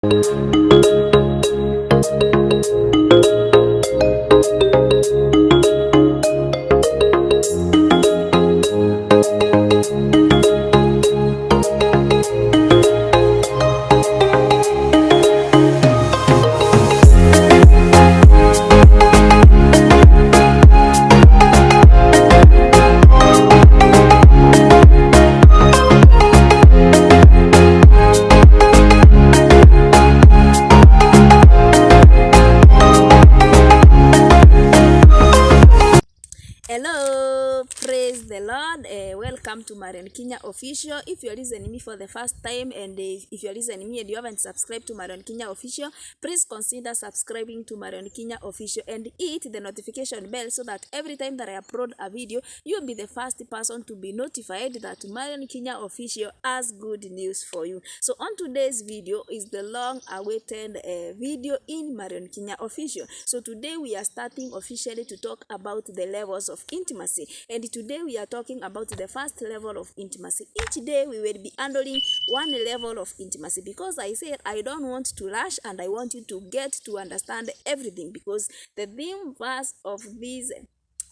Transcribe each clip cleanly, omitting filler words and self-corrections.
Hello, praise the Lord. Welcome to Marion Kinya Official. If you're listening me for the first time, and if you're listening me and you haven't subscribed to Marion Kinya Official, please consider subscribing to Marion Kinya Official and hit the notification bell so that every time that I upload a video, you'll be the first person to be notified that Marion Kinya Official has good news for you. So on today's video is the long-awaited video in Marion Kinya Official. So today we are starting officially to talk about the levels of intimacy, and today we are talking about the first level of intimacy. Each day we will be handling one level of intimacy, because I said I don't want to rush and I want you to get to understand everything, because the theme verse of this,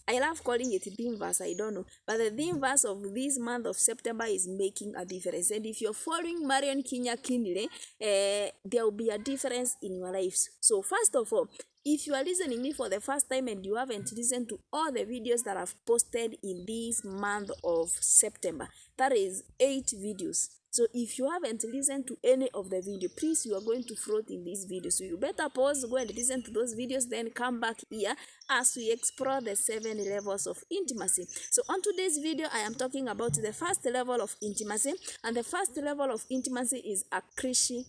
I love calling it theme verse, I don't know, but the theme verse of this month of September is making a difference. And if you're following Marion Kinya keenly, there will be a difference in your lives. So first of all, if you are listening me for the first time and you haven't listened to all the videos that I've posted in this month of September, that is 8 videos. So if you haven't listened to any of the video, please, you are going to float in this video. So you better pause, go and listen to those videos, then come back here as we explore the 7 levels of intimacy. So on today's video, I am talking about the first level of intimacy, and the first level of intimacy is a clichè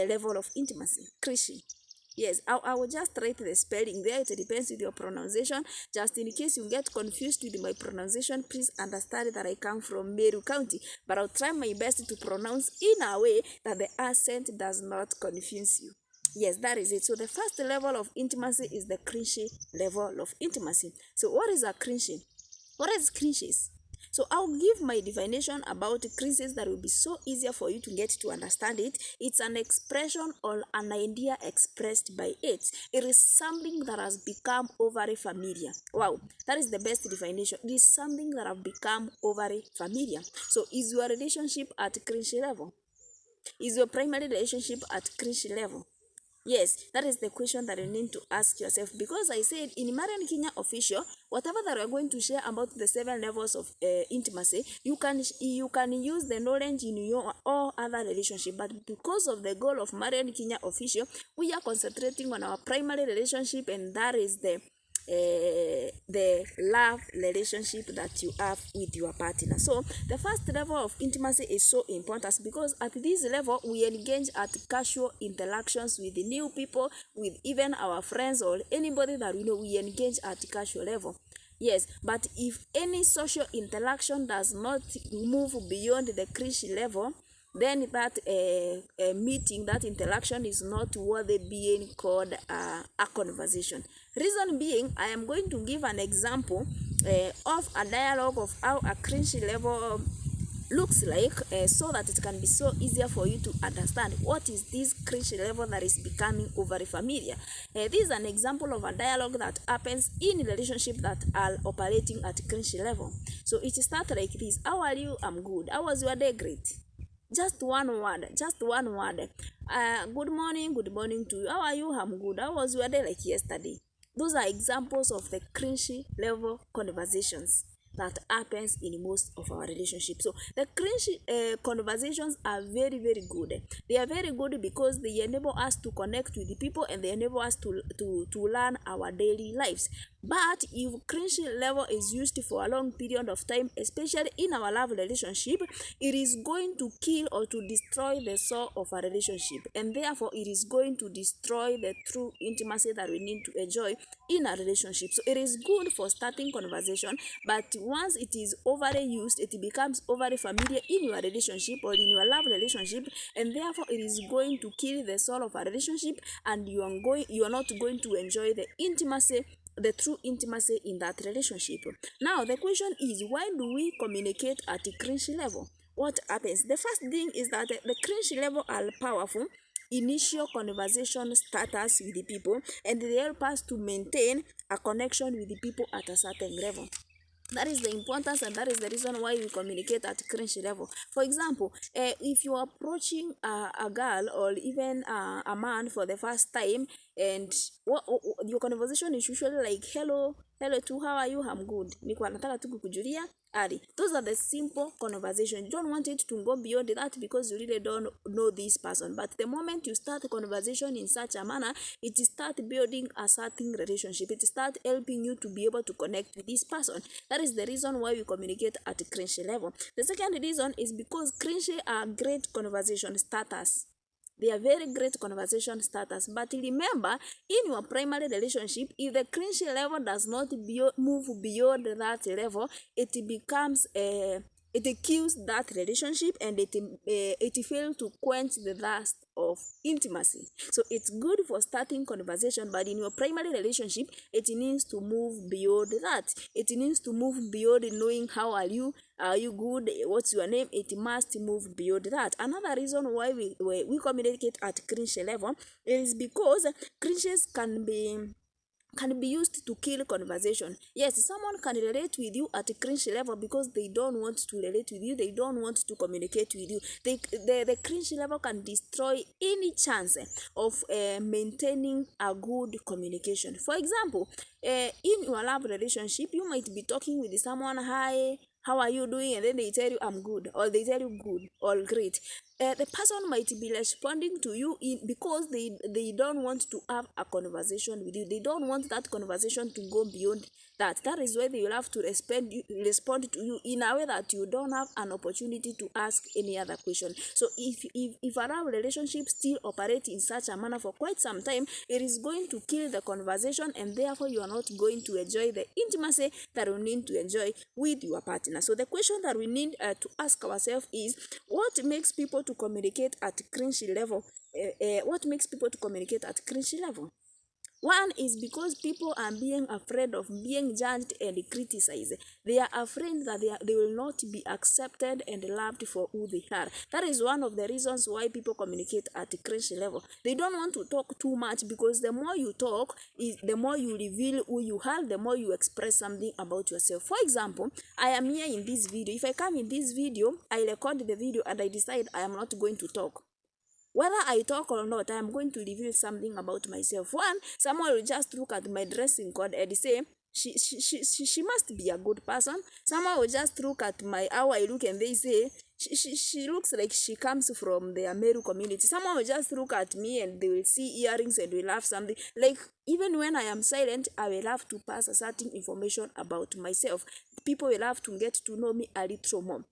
level of intimacy. Clichè. Yes, I will just write the spelling there. It depends with your pronunciation. Just in case you get confused with my pronunciation, please understand that I come from Meru County. But I'll try my best to pronounce in a way that the accent does not confuse you. Yes, that is it. So the first level of intimacy is the clichè level of intimacy. So what is a clichè? What is clichès? So I'll give my definition about clichès that will be so easier for you to get to understand it. It's an expression or an idea expressed by it. It is something that has become overly familiar. Wow, that is the best definition. It is something that have become overly familiar. So is your relationship at clichè level? Is your primary relationship at clichè level? Yes, that is the question that you need to ask yourself, because I said in Marion Kinya Official, whatever that we're going to share about the 7 levels of intimacy, you can use the knowledge in your all other relationship. But because of the goal of Marion Kinya Official, we are concentrating on our primary relationship, and that is the love relationship that you have with your partner. So the first level of intimacy is so important, because at this level we engage at casual interactions with new people, with even our friends or anybody that we know. We engage at casual level. Yes, but if any social interaction does not move beyond the clichè level, then that meeting, that interaction is not worthy being called a conversation. Reason being, I am going to give an example of a dialogue of how a clichè level looks like, so that it can be so easier for you to understand what is this clichè level that is becoming overly familiar. This is an example of a dialogue that happens in a relationship that are operating at clichè level. So it starts like this: how are you? I'm good. How was your day? Great. Just one word. Good morning to you. How are you? I'm good. How was your day? Like yesterday. Those are examples of the clichè level conversations that happens in most of our relationships. So the clichè conversations are very, very good. They are very good because they enable us to connect with the people, and they enable us to learn our daily lives. But if clichè level is used for a long period of time, especially in our love relationship, it is going to kill or to destroy the soul of a relationship, and therefore it is going to destroy the true intimacy that we need to enjoy in a relationship. So it is good for starting conversation, but once it is overly used, it becomes overly familiar in your relationship or in your love relationship, and therefore it is going to kill the soul of a relationship, and you are not going to enjoy the intimacy, the true intimacy in that relationship. Now the question is, why do we communicate at a clichè level? What happens? The first thing is that the clichè level are powerful, initial conversation starters with the people, and they help us to maintain a connection with the people at a certain level. That is the importance, and that is the reason why we communicate at cringe level. For example, if you are approaching a girl or even a man for the first time, and your conversation is usually like, hello tu, how are you? I'm good. Niko nataka tu kukujulia hali. Those are the simple conversation. You don't want it to go beyond that because you really don't know this person. But the moment you start a conversation in such a manner, it start building a certain relationship. It start helping you to be able to connect with this person. That is the reason why we communicate at a cringe level. The second reason is because cringe are great conversation starters. They are very great conversation starters. But remember, in your primary relationship, if the cringe level does not move beyond that level, it becomes it kills that relationship, and it fails to quench the thirst of intimacy. So it's good for starting conversation, but in your primary relationship, it needs to move beyond that. It needs to move beyond knowing how are you good, what's your name. It must move beyond that. Another reason why we communicate at cringe level is because cringes can be used to kill conversation. Yes, someone can relate with you at a cringe level because they don't want to relate with you, they don't want to communicate with you. The cringe level can destroy any chance of maintaining a good communication. For example, in your love relationship, you might be talking with someone, hi, how are you doing? And then they tell you, I'm good, or they tell you good or great. The person might be responding to you because they don't want to have a conversation with you. They don't want that conversation to go beyond that. That is why they will have to respond to you in a way that you don't have an opportunity to ask any other question. So if our relationship still operates in such a manner for quite some time, it is going to kill the conversation, and therefore you are not going to enjoy the intimacy that you need to enjoy with your partner. So the question that we need to ask ourselves is, what makes people to communicate at cringe level? What makes people to communicate at cringe level? One is because people are being afraid of being judged and criticized. They are afraid that they will not be accepted and loved for who they are. That is one of the reasons why people communicate at a cringe level. They don't want to talk too much, because the more you talk, the more you reveal who you are, the more you express something about yourself. For example, I am here in this video. If I come in this video, I record the video and I decide I am not going to talk. Whether I talk or not, I am going to reveal something about myself. One, someone will just look at my dressing code and say, she must be a good person. Someone will just look at my how I look and they say, she looks like she comes from the Meru community. Someone will just look at me and they will see earrings and will laugh something. Like, even when I am silent, I will have to pass a certain information about myself. People will have to get to know me a little more.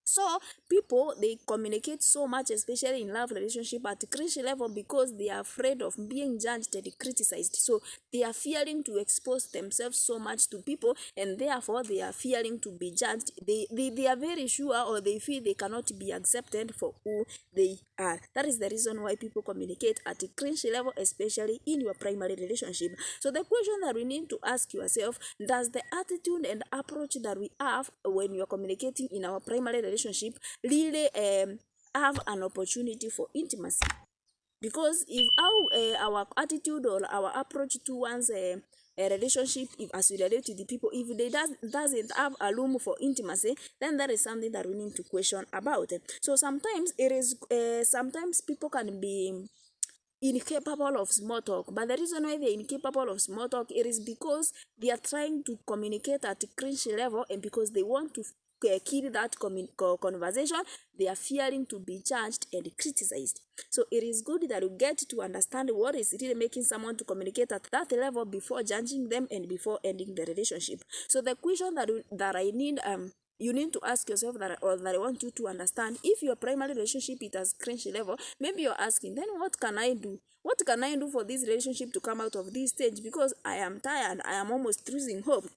So people, they communicate so much, especially in love relationship, at cringe level, because they are afraid of being judged and criticized. So they are fearing to expose themselves so much to people, and therefore they are fearing to be judged. They are very sure, or they feel they cannot be accepted for who they are. That is the reason why people communicate at a cringe level, especially in your primary relationship. So the question that we need to ask yourself, does the attitude and approach that we have when you are communicating in our primary relationship really have an opportunity for intimacy? Because if our attitude or our approach towards a relationship, if as we relate to the people, if they doesn't have a room for intimacy, then that is something that we need to question about. So sometimes it is sometimes people can be incapable of small talk, but the reason why they're incapable of small talk, it is because they are trying to communicate at a cringe level, and because they want to kill that conversation, they are fearing to be judged and criticized. So it is good that you get to understand what is really making someone to communicate at that level before judging them and before ending the relationship. So the question that I need you need to ask yourself, that I want you to understand, if your primary relationship is at cringe level, maybe you're asking, then what can I do? What can I do for this relationship to come out of this stage? Because I am tired, I am almost losing hope.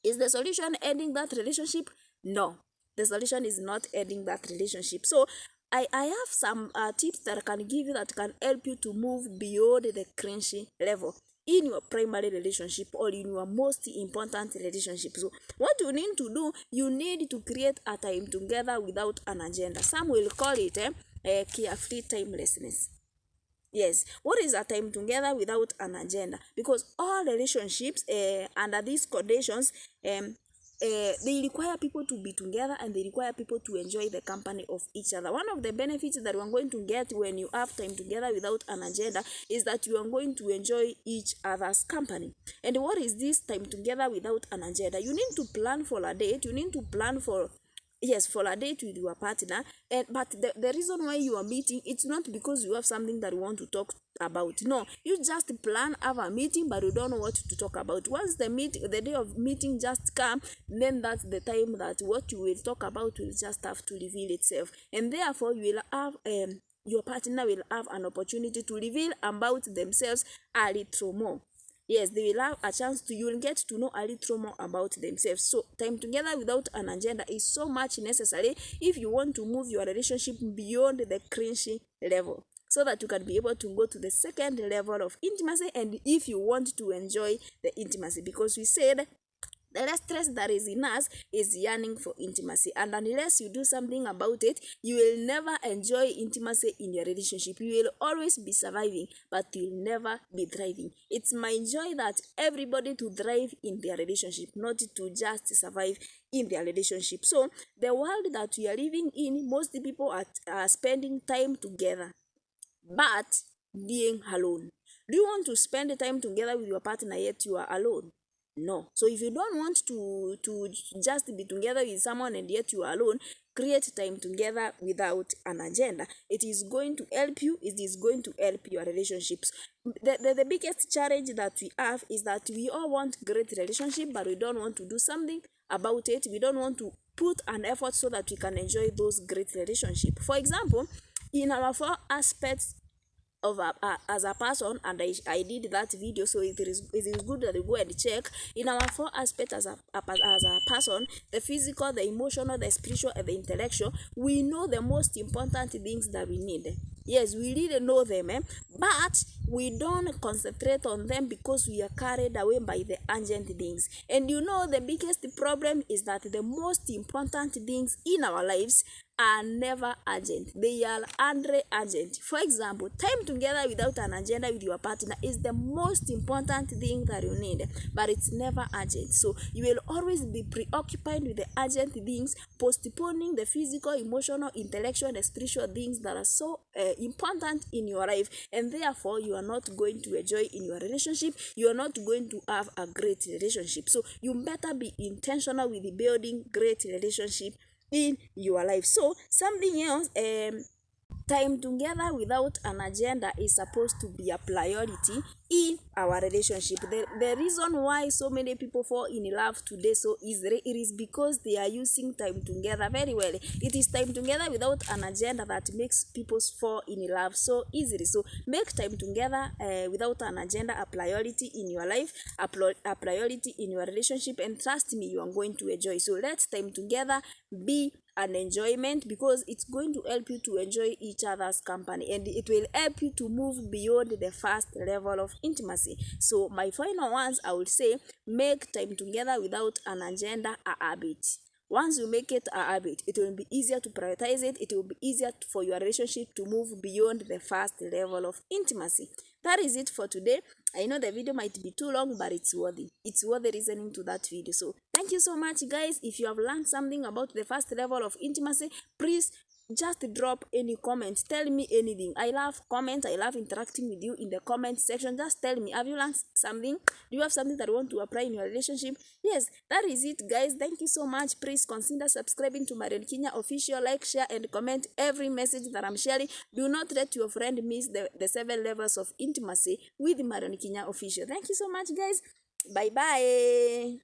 Is the solution ending that relationship? No, the solution is not ending that relationship. So I have some tips that I can give you that can help you to move beyond the cringe level in your primary relationship or in your most important relationship. So what you need to do, you need to create a time together without an agenda. Some will call it carefree timelessness. Yes, what is a time together without an agenda? Because all relationships under these conditions, they require people to be together and they require people to enjoy the company of each other. One of the benefits that we are going to get when you have time together without an agenda is that you are going to enjoy each other's company. And what is this time together without an agenda? You need to plan for a date. You need to plan for for a date with your partner. But the reason why you are meeting, it's not because you have something that you want to talk about. No, you just plan, have a meeting, but you don't know what to talk about. Once the day of meeting just come, then that's the time that what you will talk about will just have to reveal itself, and therefore you will have your partner will have an opportunity to reveal about themselves a little more. Yes, they will have a chance to, you will get to know a little more about themselves. So time together without an agenda is so much necessary if you want to move your relationship beyond the cringy level, so that you can be able to go to the second level of intimacy, and if you want to enjoy the intimacy, because we said the restless that is in us is yearning for intimacy, and unless you do something about it, you will never enjoy intimacy in your relationship. You will always be surviving, but you'll never be thriving. It's my joy that everybody to thrive in their relationship, not to just survive in their relationship. So the world that we are living in, most people are spending time together but being alone. Do you want to spend time together with your partner yet you are alone? No. So if you don't want to just be together with someone and yet you are alone, create time together without an agenda. It is going to help you. It is going to help your relationships. The biggest challenge that we have is that we all want great relationship, but we don't want to do something about it. We don't want to put an effort so that we can enjoy those great relationships. For example, in our 4 aspects of as a person, and I did that video, so it is good that you go and check. In our 4 aspects as a person, the physical, the emotional, the spiritual, and the intellectual, we know the most important things that we need. Yes, we really know them, but we don't concentrate on them because we are carried away by the urgent things. And you know, the biggest problem is that the most important things in our lives are never urgent. They are urgent. For example, time together without an agenda with your partner is the most important thing that you need, but it's never urgent. So you will always be preoccupied with the urgent things, postponing the physical, emotional, intellectual, and spiritual things that are so important in your life, and therefore you are not going to enjoy in your relationship. You are not going to have a great relationship. So you better be intentional with building great relationship in your life. So something else, time together without an agenda is supposed to be a priority in our relationship. The reason why so many people fall in love today so easily, it is because they are using time together very well. It is time together without an agenda that makes people fall in love so easily. So make time together without an agenda a priority in your life, a priority in your relationship, and trust me, you are going to enjoy. So let time together be an enjoyment, because it's going to help you to enjoy each other's company, and it will help you to move beyond the first level of intimacy. So my final ones, I would say, make time together without an agenda a habit. Once you make it a habit, it will be easier to prioritize it. It will be easier for your relationship to move beyond the first level of intimacy. That is it for today. I know the video might be too long, but it's worthy. It's worth listening to that video. So thank you so much, guys. If you have learned something about the first level of intimacy, please just drop any comment. Tell me anything. I love comments. I love interacting with you in the comment section. Just tell me, have you learned something? Do you have something that you want to apply in your relationship? Yes, that is it, guys. Thank you so much. Please consider subscribing to Marion Kinya Official. Like, share, and comment every message that I'm sharing. Do not let your friend miss the 7 levels of intimacy with Marion Kinya Official. Thank you so much, guys. Bye bye.